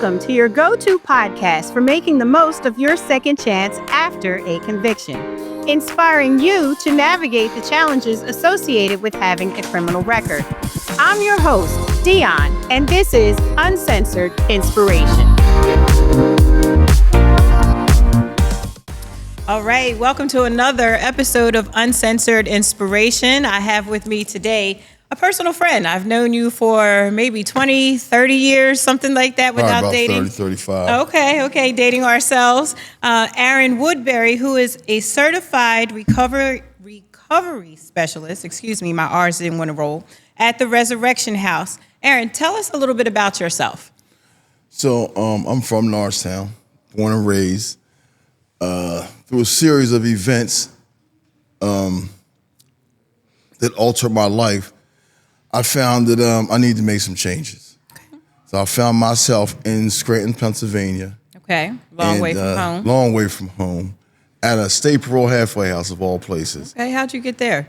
Welcome to your go-to podcast for making the most of your second chance after a conviction, inspiring you to navigate the challenges associated with having a criminal record. I'm your host, Dion, and this is Uncensored Inspiration. All right, welcome to another episode of Uncensored Inspiration. I have with me today a personal friend. I've known you for maybe 20, 30 years, something like that without about dating. 30, 35. Okay, dating ourselves. Aaron Woodbury, who is a certified recovery specialist, my R's didn't want to roll, at the Resurrection House. Aaron, tell us a little bit about yourself. So I'm from Norristown, born and raised. Through a series of events that altered my life, I found that I need to make some changes. Okay. So I found myself in Scranton, Pennsylvania. Okay, long way from home. Long way from home, at a state parole halfway house of all places. Okay, how'd you get there?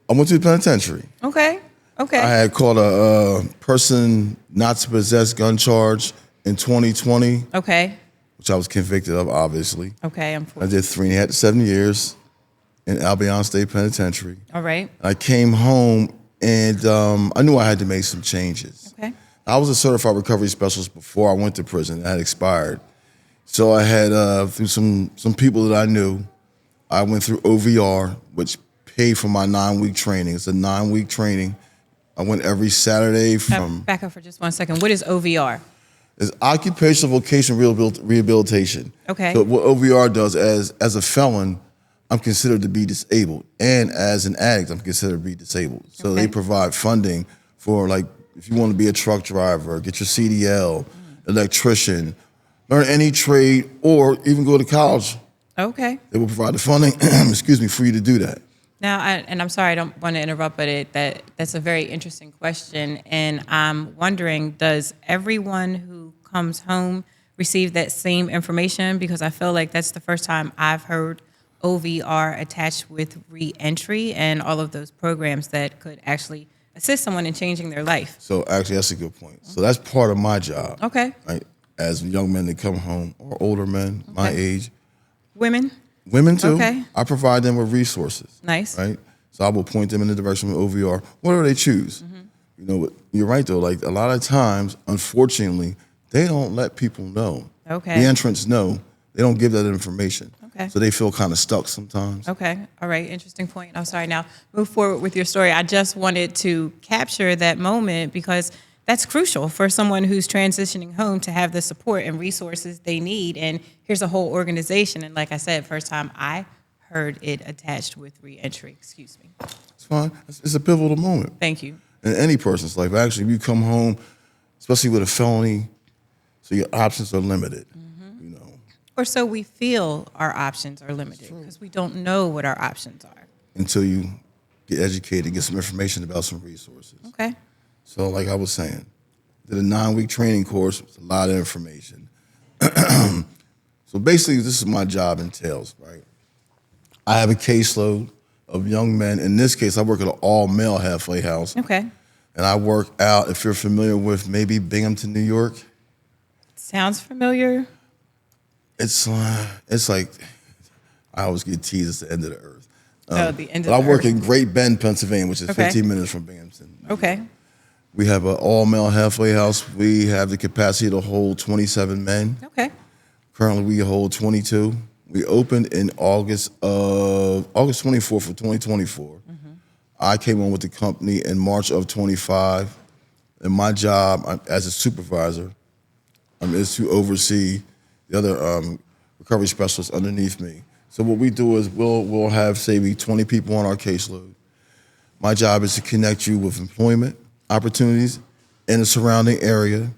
I went to the penitentiary. Okay. I had caught a person not to possess gun charge in 2020. Okay. Which I was convicted of, obviously. Okay, I did 3.5 to 7 years in Albion State Penitentiary. All right. I came home and I knew I had to make some changes. Okay. I was a certified recovery specialist before I went to prison. That had expired. So I had, through some people that I knew, I went through O.V.R, which paid for my 9-week training. It's a 9-week training. I went every Saturday from... Back up for just 1 second. What is O.V.R.? It's occupational vocational rehabilitation. Okay. So what O.V.R does, as a felon, I'm considered to be disabled. And as an addict, I'm considered to be disabled. So they provide funding for, like, if you want to be a truck driver, get your CDL, electrician, learn any trade, or even go to college. Okay. They will provide the funding, for you to do that. Now, I'm sorry, I don't want to interrupt, but that's a very interesting question. And I'm wondering, does everyone who comes home receive that same information? Because I feel like that's the first time I've heard O.V.R. attached with reentry and all of those programs that could actually assist someone in changing their life. So actually, that's a good point. So that's part of my job. Okay. Right? As young men that come home, or older men, my age. Women too. Okay. I provide them with resources. Nice. Right? So I will point them in the direction of O.V.R. Whatever they choose. Mm-hmm. You know, but you're right though, like a lot of times, unfortunately, they don't let people know. Okay. The entrants know. They don't give that information. Okay. So they feel kind of stuck sometimes. Okay. All right. Interesting point. I'm sorry. Now, move forward with your story. I just wanted to capture that moment because that's crucial for someone who's transitioning home to have the support and resources they need. And here's a whole organization. And like I said, first time I heard it attached with reentry. Excuse me. It's fine. It's a pivotal moment. Thank you. In any person's life. Actually, if you come home, especially with a felony, so your options are limited. You know. Or so we feel our options are limited because we don't know what our options are. Until you get educated, get some information about some resources. Okay. So like I was saying, did a 9-week training course with a lot of information. So basically, this is my job entails, right? I have a caseload of young men. In this case, I work at an all-male halfway house. Okay. And I work out, if you're familiar with maybe Binghamton, New York. Sounds familiar. It's like, I always get teased, it's the end of the earth. The end of the earth. But I work in Great Bend, Pennsylvania, which is 15 minutes from Binghamton. Okay. We have an all-male halfway house. We have the capacity to hold 27 men. Okay. Currently, we hold 22. We opened in August 24th of 2024. Mm-hmm. I came on with the company in March of 25. And my job as a supervisor is to oversee the other recovery specialists underneath me. So what we do is we'll have, say, 20 people on our caseload. My job is to connect you with employment opportunities in the surrounding area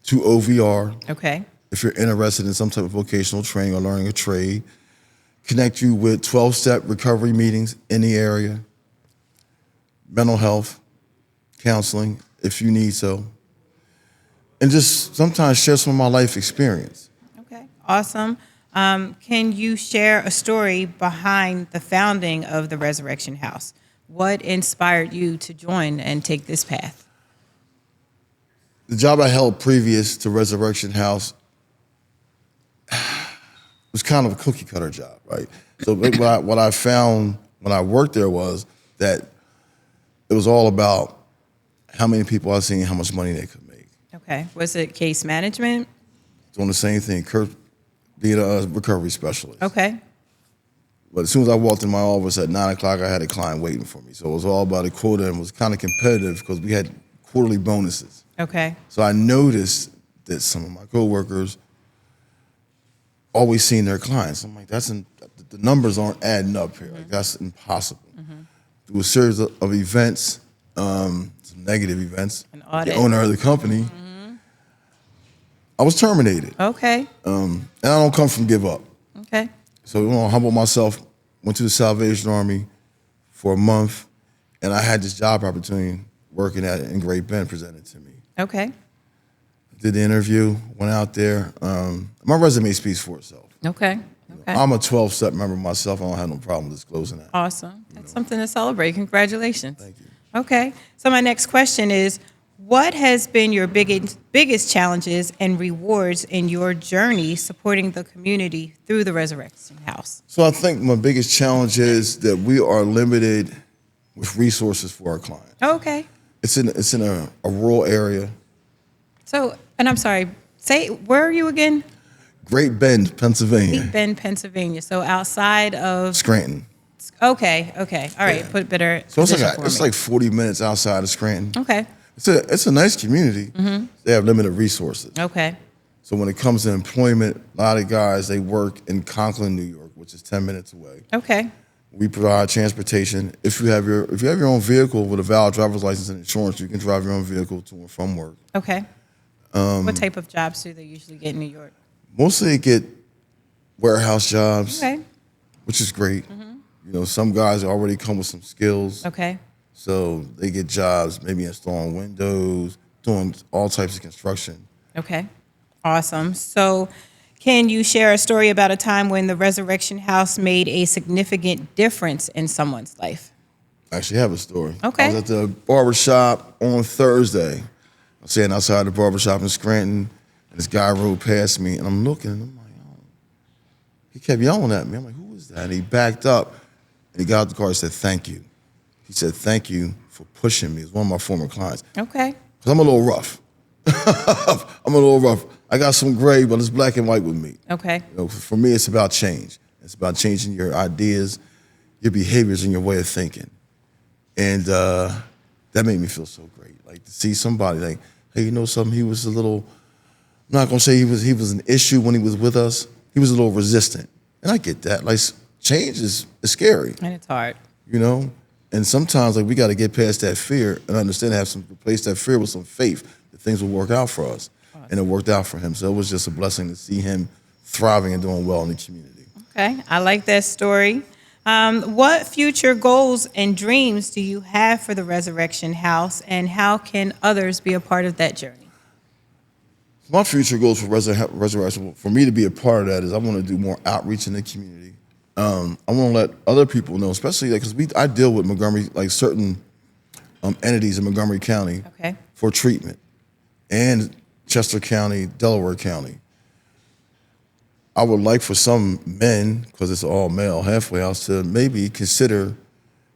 to O.V.R. Okay. If you're interested in some type of vocational training or learning a trade, connect you with 12-step recovery meetings in the area, mental health, counseling, if you need so, and just sometimes share some of my life experience. Okay, awesome. Can you share a story behind the founding of the Resurrection House? What inspired you to join and take this path? the job I held previous to Resurrection House was kind of a cookie cutter job, right? So what I found when I worked there was that it was all about how many people I seen, how much money they could make. Okay. Was it case management? Doing the same thing, being a recovery specialist. Okay. But as soon as I walked in my office at 9 o'clock, I had a client waiting for me. So it was all about a quota, and it was kind of competitive because we had quarterly bonuses. Okay. So I noticed that some of my coworkers always seeing their clients. I'm like, the numbers aren't adding up here. Like, that's impossible. Through a series of events, some negative events, An audit. the owner of the company, I was terminated. Okay. And I don't come from give up. Okay. So I humbled myself, went to the Salvation Army for a month, and I had this job opportunity working in Great Bend presented to me. Okay. Did the interview, went out there. My resume speaks for itself. Okay. Okay. I'm a 12-step member myself. I don't have no problem disclosing that. Awesome. That's something to celebrate. Congratulations. Thank you. Okay. So my next question is, what has been your biggest challenges and rewards in your journey supporting the community through the Resurrection House? So I think my biggest challenge is that we are limited with resources for our clients. Okay. It's in a rural area. So, and I'm sorry, where are you again? Great Bend, Pennsylvania. Great Bend, Pennsylvania. So outside of Scranton. Okay. All right. Yeah. Put better. So it's like 40 minutes outside of Scranton. Okay. It's a nice community. They have limited resources. Okay. So when it comes to employment, a lot of guys, they work in Conklin, New York, which is 10 minutes away. Okay. We provide transportation. If you have your own vehicle with a valid driver's license and insurance, you can drive your own vehicle to and from work. Okay. What type of jobs do they usually get in New York? Mostly they get warehouse jobs, Okay. which is great. You know, some guys already come with some skills. Okay. So they get jobs, maybe installing windows, doing all types of construction. Okay. Awesome. So can you share a story about a time when the Resurrection House made a significant difference in someone's life? I actually have a story. Okay. I was at the barber shop on Thursday. I was standing outside the barber shop in Scranton, and this guy rode past me, and I'm looking, and I'm like, oh. He kept yelling at me. I'm like, who is that? And he backed up, and he got out the car and said, thank you. He said, thank you for pushing me. It's one of my former clients. Okay. Because I'm a little rough. I got some gray, but it's black and white with me. Okay. You know, for me, it's about change. It's about changing your ideas, your behaviors, and your way of thinking. And that made me feel so great. Like to see somebody like, hey, you know something? He was a little, I'm not gonna say he was an issue when he was with us. He was a little resistant. And I get that. Like change is scary. And it's hard. You know? And sometimes like we gotta get past that fear and understand replace that fear with some faith that things will work out for us. Awesome. And it worked out for him. So it was just a blessing to see him thriving and doing well in the community. Okay, I like that story. What future goals and dreams do you have for the Resurrection House, and how can others be a part of that journey? My future goals for Resurrection, for me to be a part of that, is I want to do more outreach in the community. I want to let other people know, especially because I deal with Montgomery, like certain entities in Montgomery County for treatment, and Chester County, Delaware County. I would like for some men, because it's all male halfway house, to maybe consider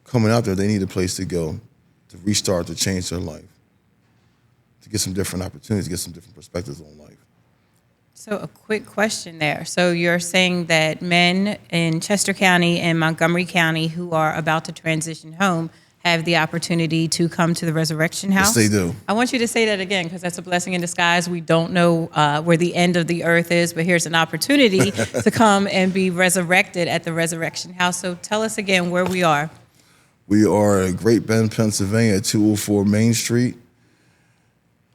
coming out there. They need a place to go, to restart, to change their life, to get some different opportunities, to get some different perspectives on life. So a quick question there. So you're saying that men in Chester County and Montgomery County who are about to transition home have the opportunity to come to the Resurrection House? Yes, they do. I want you to say that again, because that's a blessing in disguise. We don't know where the end of the earth is, but here's an opportunity to come and be resurrected at the Resurrection House. So tell us again where we are. We are at Great Bend, Pennsylvania, at 204 Main Street.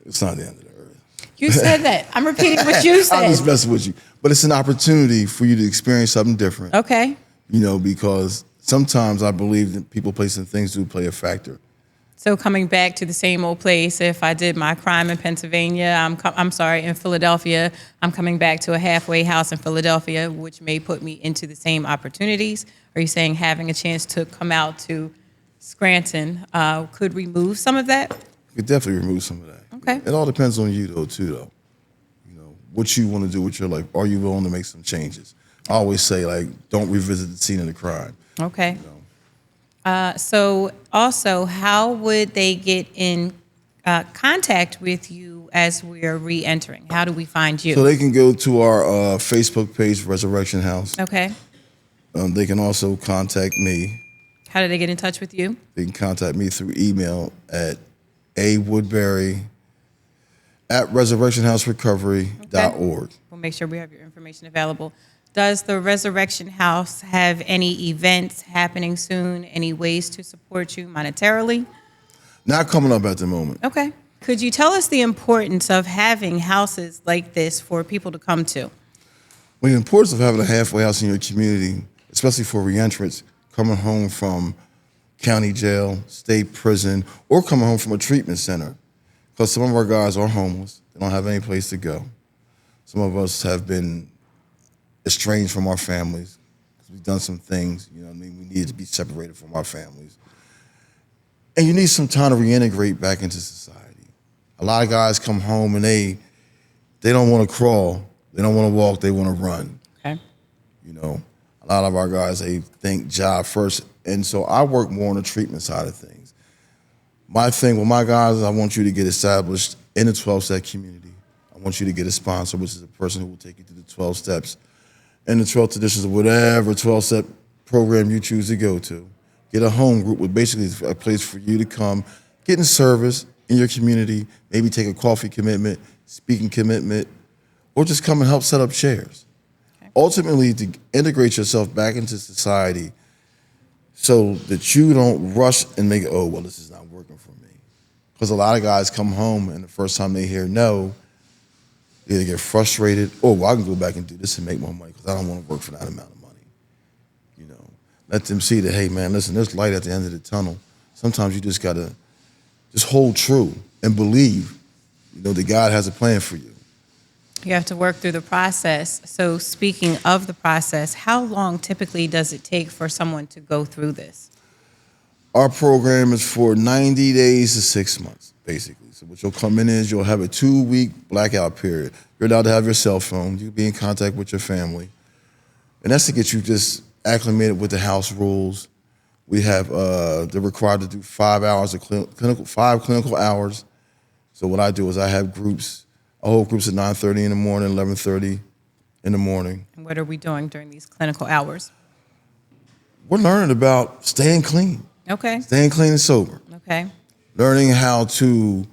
It's not the end of the earth. You said that. I'm repeating what you said. I'm just messing with you. But it's an opportunity for you to experience something different. Okay. You know, because sometimes I believe that people, places, and things do play a factor. So coming back to the same old place, if I did my crime in Pennsylvania, in Philadelphia, I'm coming back to a halfway house in Philadelphia, which may put me into the same opportunities. Are you saying having a chance to come out to Scranton could remove some of that? You could definitely remove some of that. Okay. It all depends on you, though, too, though. You know, what you want to do with your life. Are you willing to make some changes? I always say, like, don't revisit the scene of the crime. Okay. You know? So also, how would they get in contact with you as we're re-entering? How do we find you? So they can go to our Facebook page, Resurrection House. Okay. They can also contact me. How do they get in touch with you? They can contact me through email at awoodbury@resurrectionhouserecovery.org. We'll make sure we have your information available. Does the Resurrection House have any events happening soon? Any ways to support you monetarily? Not coming up at the moment. Okay. Could you tell us the importance of having houses like this for people to come to? Well, the importance of having a halfway house in your community, especially for reentrants coming home from county jail, state prison, or coming home from a treatment center. Because some of our guys are homeless. They don't have any place to go. Some of us have been estranged from our families because we've done some things, you know what I mean? We needed to be separated from our families. And you need some time to reintegrate back into society. A lot of guys come home and they don't want to crawl. They don't want to walk. They want to run. Okay. You know, a lot of our guys, they think job first. And so I work more on the treatment side of things. My thing with my guys is I want you to get established in the 12-step community. I want you to get a sponsor, which is a person who will take you through the 12 steps and the 12 traditions of whatever 12-step program you choose to go to. Get a home group, which basically is a place for you to come, get in service in your community, maybe take a coffee commitment, speaking commitment, or just come and help set up chairs. Okay. Ultimately, to integrate yourself back into society so that you don't rush and make, oh, well, this is not working for me. Because a lot of guys come home and the first time they hear no, they either get frustrated, or well, I can go back and do this and make more money because I don't want to work for that amount of money. You know, let them see that, hey, man, listen, there's light at the end of the tunnel. Sometimes you just got to just hold true and believe, you know, that God has a plan for you. You have to work through the process. So speaking of the process, how long typically does it take for someone to go through this? Our program is for 90 days to 6 months, basically. So what you'll come in is you'll have a 2-week blackout period. You're allowed to have your cell phone. You'll be in contact with your family. And that's to get you just acclimated with the house rules. We have, they're required to do 5 hours of clinical hours. So what I do is I have groups. I hold groups at 9:30 in the morning, 11:30 in the morning. And what are we doing during these clinical hours? We're learning about staying clean. Okay. Staying clean and sober. Okay. Learning how to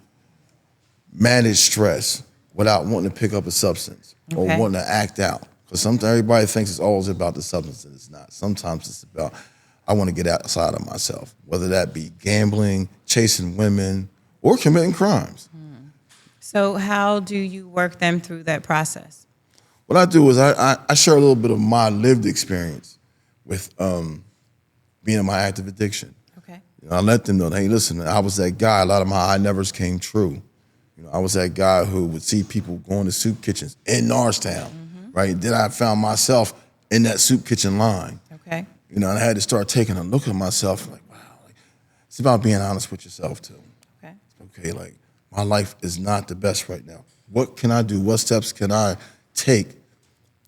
manage stress without wanting to pick up a substance or wanting to act out. Because sometimes everybody thinks it's always about the substance, and it's not. Sometimes it's about, I want to get outside of myself, whether that be gambling, chasing women, or committing crimes. So how do you work them through that process? What I do is I share a little bit of my lived experience with being in my active addiction. Okay. You know, I let them know, hey, listen, I was that guy. A lot of my I nevers came true. You know, I was that guy who would see people going to soup kitchens in Norristown, right? Then I found myself in that soup kitchen line. Okay. You know, and I had to start taking a look at myself like, wow, like, it's about being honest with yourself too. Okay. Okay, like, my life is not the best right now. What can I do? What steps can I take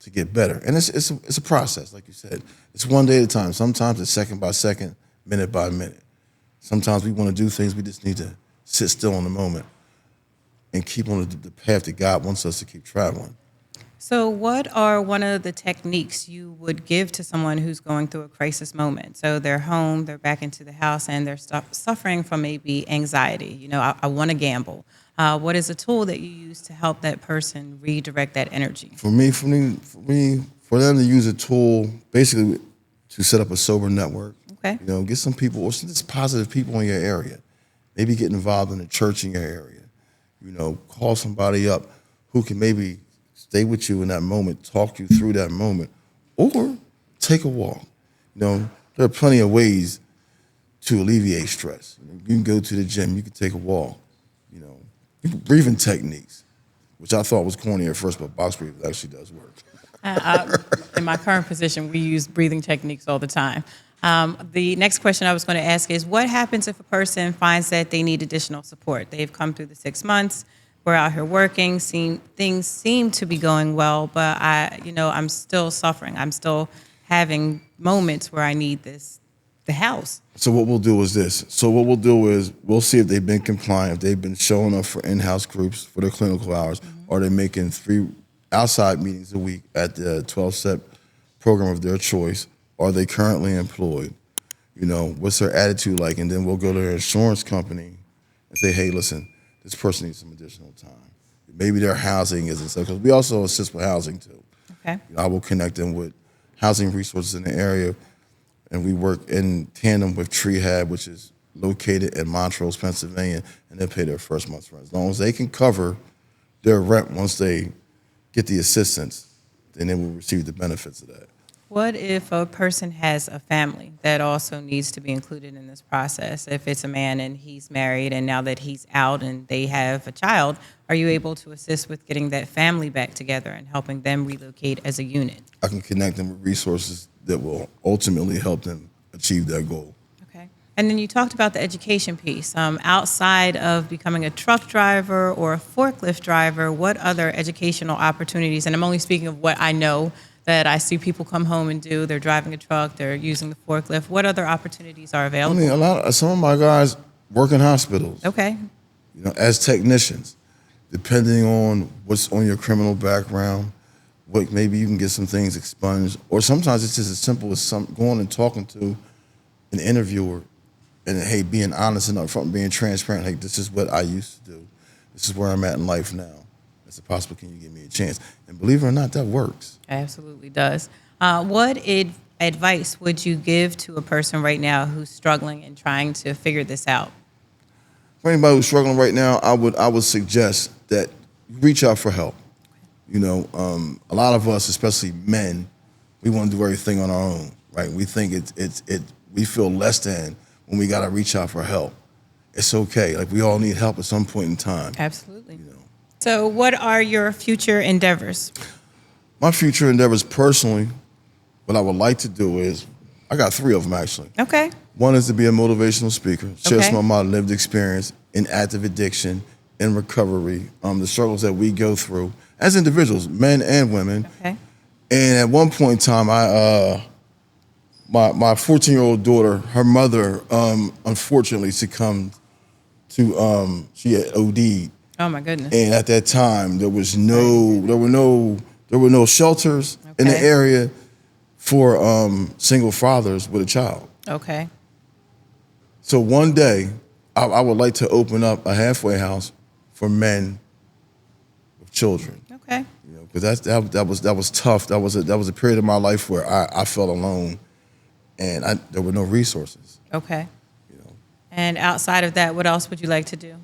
to get better? And it's a process, like you said. It's one day at a time. Sometimes it's second by second, minute by minute. Sometimes we want to do things, we just need to sit still in the moment and keep on the path that God wants us to keep traveling. So what are one of the techniques you would give to someone who's going through a crisis moment? So they're home, they're back into the house, and they're suffering from maybe anxiety. You know, I want to gamble. What is a tool that you use to help that person redirect that energy? For them to use a tool basically to set up a sober network. Okay. You know, get some people or some just positive people in your area. Maybe get involved in a church in your area. You know, call somebody up who can maybe stay with you in that moment, talk you through that moment, or take a walk. You know, there are plenty of ways to alleviate stress. You can go to the gym, you can take a walk. You know, breathing techniques, which I thought was corny at first, but box breathing actually does work. In my current position, we use breathing techniques all the time. The next question I was going to ask is, what happens if a person finds that they need additional support? They've come through the 6 months. We're out here working. Things seem to be going well, but I'm still suffering. I'm still having moments where I need the house. So what we'll do is this. So what we'll do is we'll see if they've been compliant, if they've been showing up for in-house groups for their clinical hours, or they're making 3 outside meetings a week at the 12-step program of their choice. Are they currently employed? What's their attitude like? And then we'll go to their insurance company and say, hey, listen, this person needs some additional time. Maybe their housing isn't so, because we also assist with housing too. Okay. I will connect them with housing resources in the area, and we work in tandem with Treehab, which is located in Montrose, Pennsylvania, and they pay their first month's rent. As long as they can cover their rent once they get the assistance, then they will receive the benefits of that. What if a person has a family that also needs to be included in this process? If it's a man and he's married and now that he's out and they have a child, are you able to assist with getting that family back together and helping them relocate as a unit? I can connect them with resources that will ultimately help them achieve that goal. Okay. And then you talked about the education piece. Outside of becoming a truck driver or a forklift driver, what other educational opportunities, and I'm only speaking of what I know that I see people come home and do. They're driving a truck, they're using the forklift. What other opportunities are available? Some of my guys work in hospitals. Okay. As technicians, depending on what's on your criminal background, what maybe you can get some things expunged, or sometimes it's just as simple as going and talking to an interviewer and, hey, being honest and upfront, being transparent. Like, this is what I used to do. This is where I'm at in life now. Is it possible? Can you give me a chance? And believe it or not, that works. Absolutely does. What advice would you give to a person right now who's struggling and trying to figure this out? For anybody who's struggling right now, I would suggest that you reach out for help. A lot of us, especially men, we want to do everything on our own, right? We think we feel less than when we got to reach out for help. It's okay. Like, we all need help at some point in time. Absolutely. So what are your future endeavors? My future endeavors personally, what I would like to do is, I got 3 of them actually. Okay. One is to be a motivational speaker, share Okay. some of my lived experience in active addiction, in recovery, the struggles that we go through as individuals, men and women. Okay. And at one point in time, my 14-year-old daughter, her mother, unfortunately succumbed to, she had OD'd. Oh my goodness. And at that time, there were no shelters in the area for single fathers with a child. Okay. So one day, I would like to open up a halfway house for men with children. Okay. Because that was tough. That was a period of my life where I felt alone, and there were no resources. Okay. And outside of that, what else would you like to do?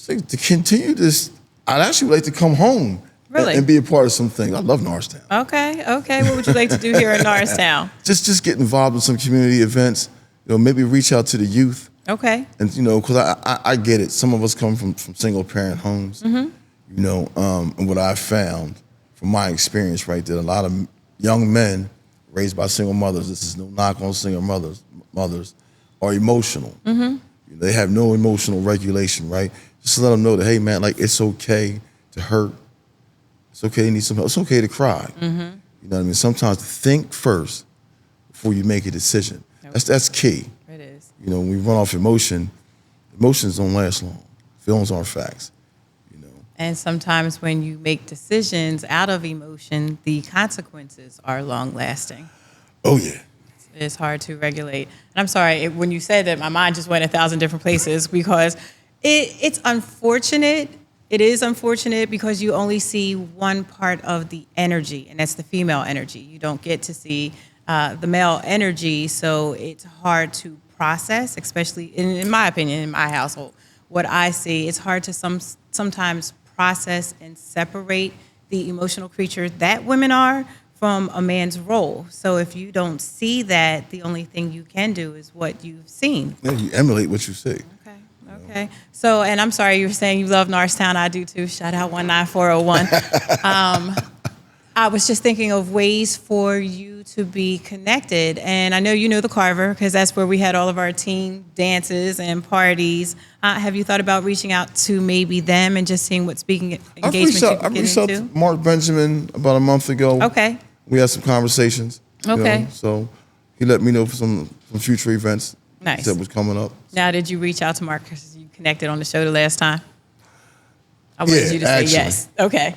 To continue this, I'd actually like to come home. Really? And be a part of some things. I love Norristown. Okay. What would you like to do here in Norristown? Just get involved in some community events. Maybe reach out to the youth. Okay. And because I get it. Some of us come from single parent homes. Mm-hmm. And what I found from my experience, right, that a lot of young men raised by single mothers. This is no knock on single mothers. Are emotional. Mm-hmm. They have no emotional regulation, right? Just to let them know that, hey, man, like, it's okay to hurt. It's okay to need some help. It's okay to cry. Mm-hmm. You know what I mean? Sometimes think first before you make a decision. Okay. That's key. It is. When we run off emotions don't last long. Feelings aren't facts. And sometimes when you make decisions out of emotion, the consequences are long lasting. Oh, yeah. It's hard to regulate. And I'm sorry, when you said that, my mind just went 1,000 different places because it's unfortunate. It is unfortunate because you only see one part of the energy, and that's the female energy. You don't get to see the male energy, so it's hard to process, especially, in my opinion, in my household. What I see, it's hard to sometimes process and separate the emotional creatures that women are from a man's role. So if you don't see that, the only thing you can do is what you've seen. Yeah, you emulate what you see. Okay. So, and I'm sorry, you were saying you love Norristown. I do too. Shout out 19401. I was just thinking of ways for you to be connected. And I know you know the Carver because that's where we had all of our team dances and parties. Have you thought about reaching out to maybe them and just seeing what speaking engagements you I can get reached out into? to Mark Benjamin about a month ago. Okay. We had some conversations. Okay. So he let me know for some future events Nice. that was coming up. Now, did you reach out to Mark because you connected on the show the last time? I wanted you to say yes. Okay.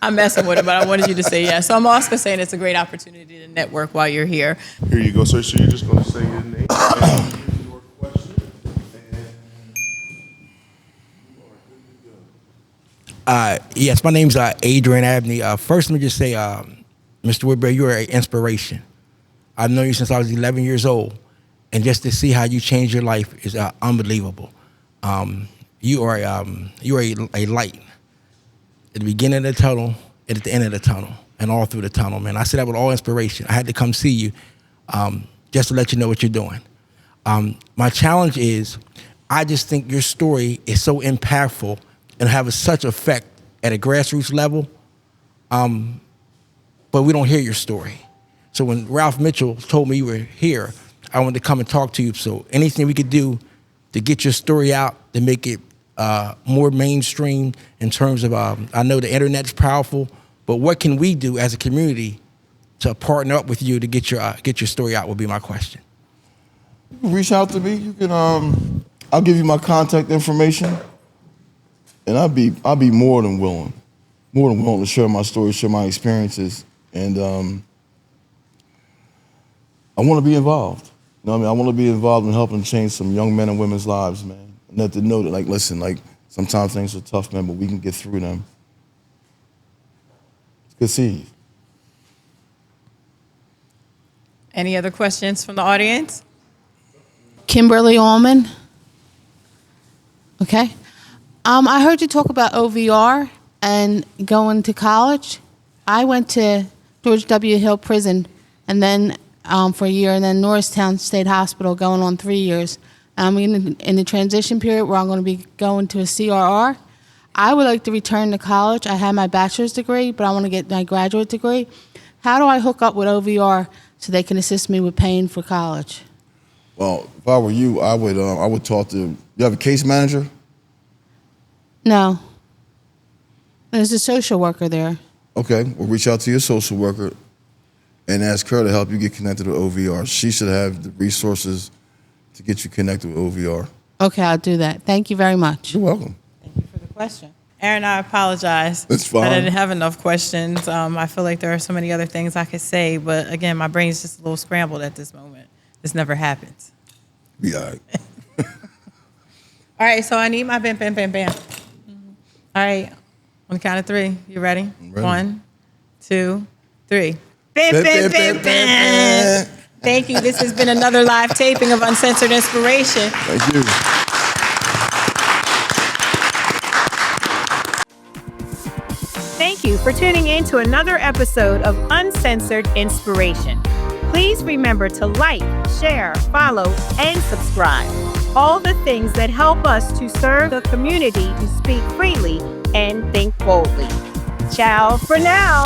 I'm messing with it, but I wanted you to say yes. So I'm also saying it's a great opportunity to network while you're here. Here you go, sir. So you're just going to say your name and your question. Yes, my name's Adrian Abney. First, let me just say, Mr. Woodbury, you are an inspiration. I've known you since I was 11 years old, and just to see how you changed your life is unbelievable. You are a light at the beginning of the tunnel and at the end of the tunnel and all through the tunnel, man. I say that with all inspiration. I had to come see you just to let you know what you're doing. My challenge is I just think your story is so impactful and have such effect at a grassroots level, but we don't hear your story. So when Ralph Mitchell told me you were here, I wanted to come and talk to you. So anything we could do to get your story out, to make it more mainstream in terms of, I know the internet's powerful, but what can we do as a community to partner up with you to get your story out would be my question. You can reach out to me. You can. I'll give you my contact information, and I'll be more than willing to share my story, share my experiences, and I want to be involved. You know what I mean? I want to be involved in helping change some young men and women's lives, man. And let them know that, like, listen, like, sometimes things are tough, man, but we can get through them. It's good seeing you. Any other questions from the audience? Kimberly Allman. Okay. I heard you talk about O.V.R. and going to college. I went to George W. Hill Prison and then for a year, and then Norristown State Hospital going on 3 years. I'm in the transition period where I'm going to be going to a CRR. I would like to return to college. I have my bachelor's degree, but I want to get my graduate degree. How do I hook up with O.V.R. so they can assist me with paying for college? Well, if I were you, I would talk to. You have a case manager? No. There's a social worker there. Okay, well, reach out to your social worker and ask her to help you get connected with O.V.R. She should have the resources to get you connected with O.V.R. Okay, I'll do that. Thank you very much. You're welcome. Thank you for the question. Aaron, I apologize. It's fine. I didn't have enough questions. I feel like there are so many other things I could say, but again, my brain's just a little scrambled at this moment. This never happens. Be all right. All right, so I need my bam, bam, bam, bam. All right, on the count of three. You ready? I'm ready. 1, 2, 3. Bam, bam, bam, bam. Thank you. This has been another live taping of Uncensored Inspiration. Thank you. Thank you for tuning in to another episode of Uncensored Inspiration. Please remember to like, share, follow, and subscribe. All the things that help us to serve the community to speak freely and think boldly. Ciao for now.